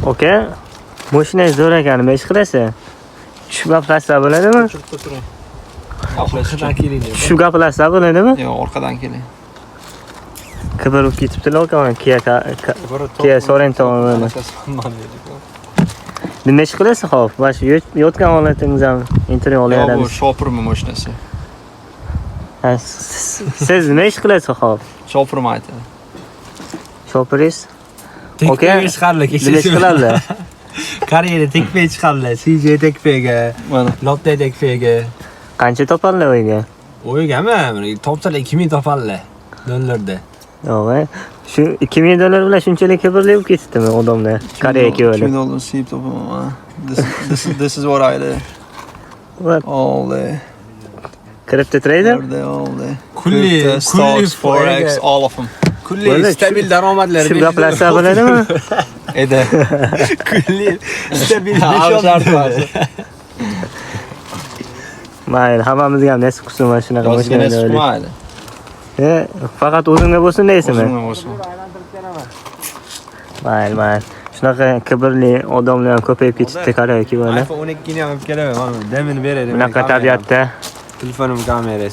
Oka, mashinang zo'r ekan, nima ish qilasan? Tushib gaplashsa bo'ladimi? Chirtda turing. Orqadan keling. Tushib gaplashsa bo'ladimi? Yo'q, orqadan keling. Qidirib ketibdilar aka, Kia Sorento. Nima ish qilasan, xo'p? Mana shu yotgan holatingiz ham intervyu Yo'q, bu olyapmiz. shopirmi mashinasi? Siz nima ish qilaysiz, xo'p? Shopirim aytadi. Shopiringiz? Tekpega chiqardilar Nima ish qiladi? Koreyaga tekpega chiqardilar. CJ tekpega, Mana. Lotte tekpega. Qancha topadilar o'yiga? O'ygami? Topsalar 2000 topadilar dollarda. Yo'q, shu $2000 bilan shunchalik kibrli bo'lib ketdimi odamlar? Koreyaga kelib. $2 siyib topaman. This is what I do. What? All day. Crypto trader? All day. Kulli Stocks, forex, all of them. Kulli stabil daromadlar. Tushib gaplashsa bo'ladimi? Edi. Kulli stabil Mayli, hammamizga ham nasib qilsin mana shunaqa Yozga mashinalar. nasib qilmaydi. Faqat o'zingda bo'lsin deysizmi? O'zimga bo'lsin. Mayli. Shunaqa kibrli odamlar ham ko'payib ketibdi Koreyaga kelib. iPhone 12 ni ham olib kelaman. Mana demini beraman. Bunaqa tabiatda Telefonim kamerasi.